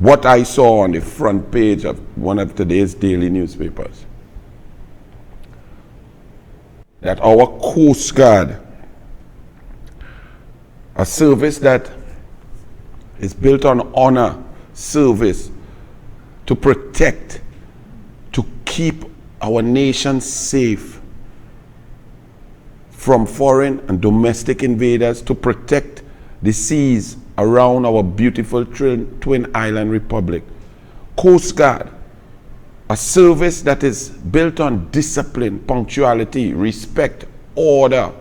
what I saw on the front page of one of today's daily newspapers. That our Coast Guard, a service that is built on honor, service, to protect, to keep our nation safe from foreign and domestic invaders, to protect the seas around our beautiful Twin Island Republic. Coast Guard, a service that is built on discipline, punctuality, respect, order.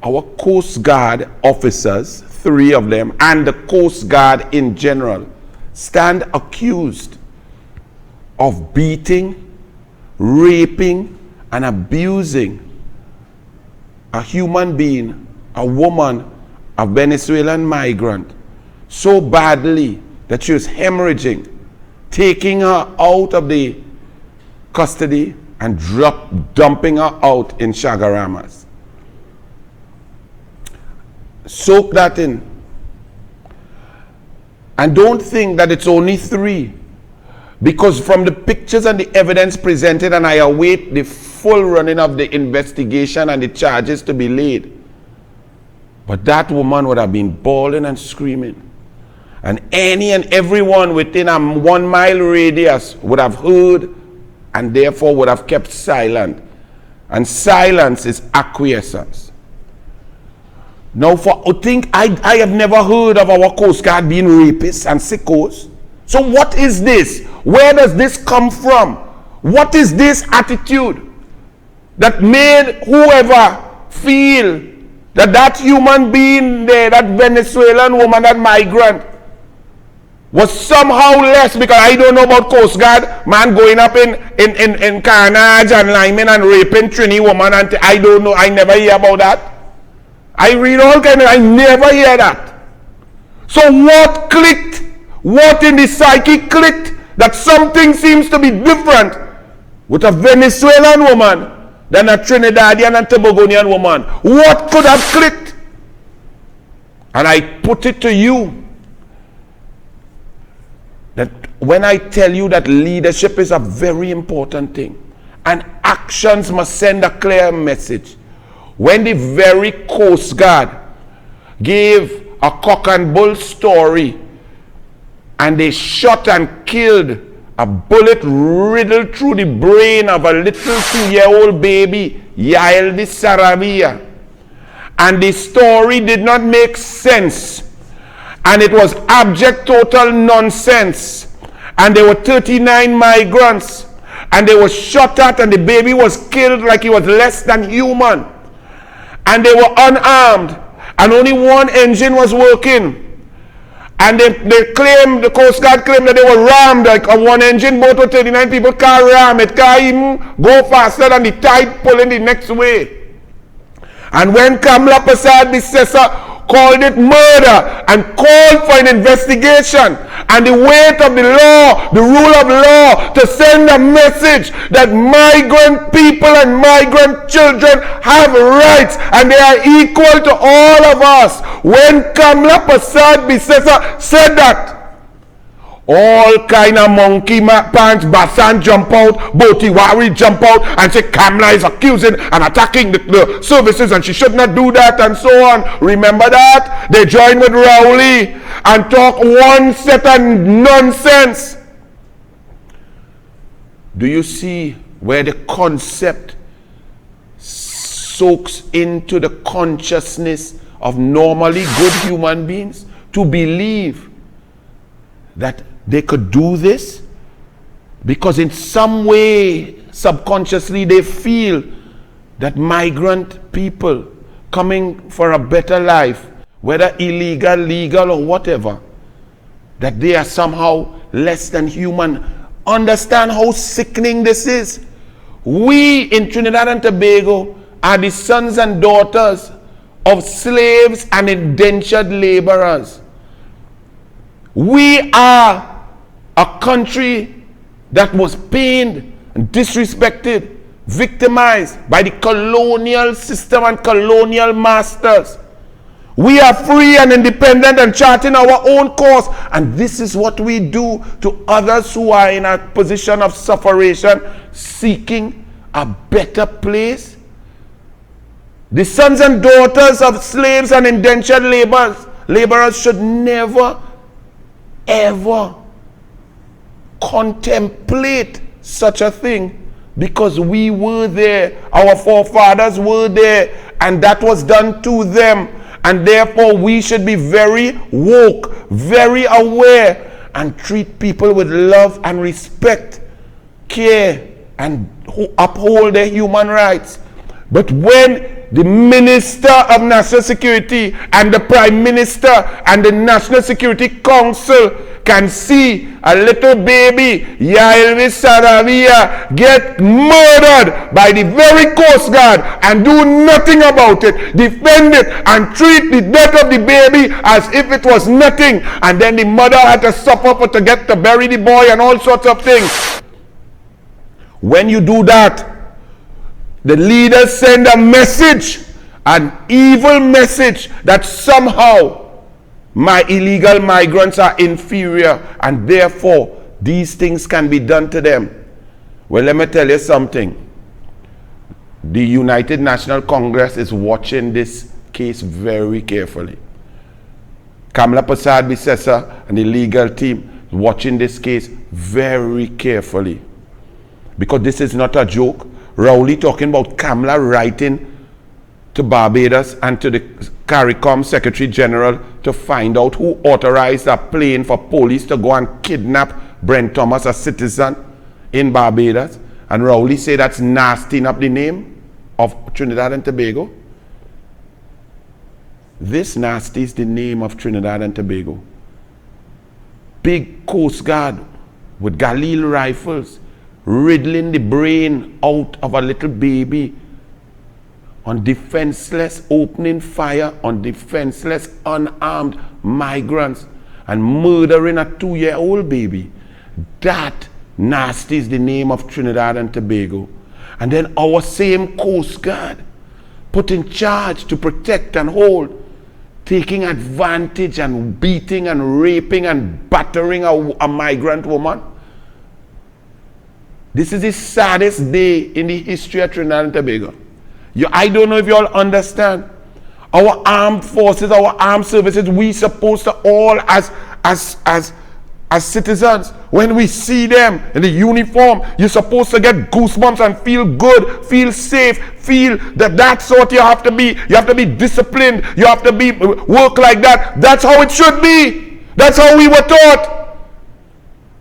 Our Coast Guard officers, 3 of them, and the Coast Guard in general, stand accused of beating, raping, and abusing a human being, a woman, a Venezuelan migrant, so badly that she was hemorrhaging, taking her out of the custody and dumping her out in Chagaramas. Soak that in. And don't think that it's only 3. Because from the pictures and the evidence presented, and I await the full running of the investigation and the charges to be laid, but that woman would have been bawling and screaming. And any and everyone within a 1 mile radius would have heard and therefore would have kept silent. And silence is acquiescence. Now, I have never heard of our Coast Guard being rapists and sickos. So what is this? Where does this come from? What is this attitude that made whoever feel that human being there, that Venezuelan woman, that migrant, was somehow less? Because I don't know about Coast Guard, man going up in Carnage and Lyman and raping Trini woman, and I don't know, I never hear about that. I read all kind of, I never hear that. So what clicked? What in the psyche clicked that something seems to be different with a Venezuelan woman than a Trinidadian and Tobagonian woman? What could have clicked? And I put it to you that when I tell you that leadership is a very important thing and actions must send a clear message. When the very Coast Guard gave a cock and bull story and they shot and killed, a bullet riddled through the brain of a little 2-year-old baby, Yael de Saravia, and the story did not make sense, and it was abject total nonsense, and there were 39 migrants, and they were shot at, and the baby was killed like he was less than human, and they were unarmed, and only one engine was working. And they claim, the Coast Guard claimed that they were rammed, like a 1-engine boat with 39 people can't ram. It can't even go faster than the tide pulling the next way. And when Kamla Persad Bissessa called it murder and called for an investigation and the weight of the law, the rule of law, to send a message that migrant people and migrant children have rights and they are equal to all of us. When Kamla Persad Bissessa said that, all kind of monkey pants, Basan jump out, Botiwari jump out and say Kamla is accusing and attacking the services and she should not do that and so on. Remember that? They joined with Rowley and talk one set of nonsense. Do you see where the concept soaks into the consciousness of normally good human beings to believe that they could do this? Because in some way, subconsciously, they feel that migrant people coming for a better life, whether illegal, legal, or whatever, that they are somehow less than human. Understand how sickening this is. We in Trinidad and Tobago are the sons and daughters of slaves and indentured laborers. We are a country that was pained and disrespected, victimized by the colonial system and colonial masters. We are free and independent and charting our own course. And this is what we do to others who are in a position of sufferation, seeking a better place. The sons and daughters of slaves and indentured laborers should never, ever contemplate such a thing, because we were there, our forefathers were there, and that was done to them. And therefore we should be very woke, very aware, and treat people with love and respect, care, and uphold their human rights. But when the Minister of National Security and the Prime Minister and the National Security Council can see a little baby, Yaelvis Saravia, get murdered by the very Coast Guard and do nothing about it, defend it and treat the death of the baby as if it was nothing, and then the mother had to suffer to get to bury the boy and all sorts of things. When you do that, the leaders send a message, an evil message, that somehow my illegal migrants are inferior and therefore these things can be done to them. Well, let me tell you something. The United National Congress is watching this case very carefully. Kamla Persad-Bissessar and the legal team is watching this case very carefully, because this is not a joke. Rowley talking about Kamla writing to Barbados and to the CARICOM Secretary General to find out who authorized a plane for police to go and kidnap Brent Thomas, a citizen in Barbados. And Rowley say that's nastying up the name of Trinidad and Tobago. This nasty is the name of Trinidad and Tobago. Big Coast Guard with Galil rifles riddling the brain out of a little baby, on defenseless, opening fire on defenseless, unarmed migrants and murdering a 2-year-old baby. That nasty is the name of Trinidad and Tobago. And then our same Coast Guard put in charge to protect and hold, taking advantage and beating and raping and battering a migrant woman. This is the saddest day in the history of Trinidad and Tobago. I don't know if you all understand. Our armed forces, our armed services, we supposed to all as citizens, when we see them in the uniform, you're supposed to get goosebumps and feel good, feel safe, feel that's what you have to be. You have to be disciplined. You have to be work like that. That's how it should be. That's how we were taught.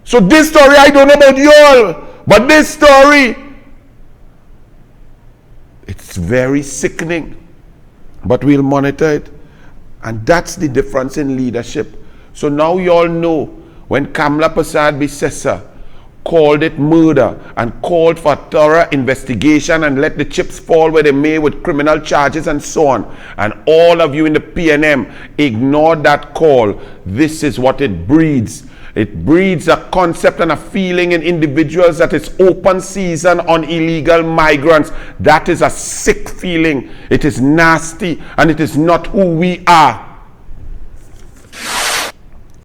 So this story, I don't know about you all, but this story, it's very sickening, but we'll monitor it. And that's the difference in leadership. So now you all know, when Kamla Persad-Bissessar called it murder and called for a thorough investigation and let the chips fall where they may with criminal charges and so on, and all of you in the PNM ignored that call, this is what it breeds. It breeds a concept and a feeling in individuals that it's open season on illegal migrants. That is a sick feeling. It is nasty, and it is not who we are.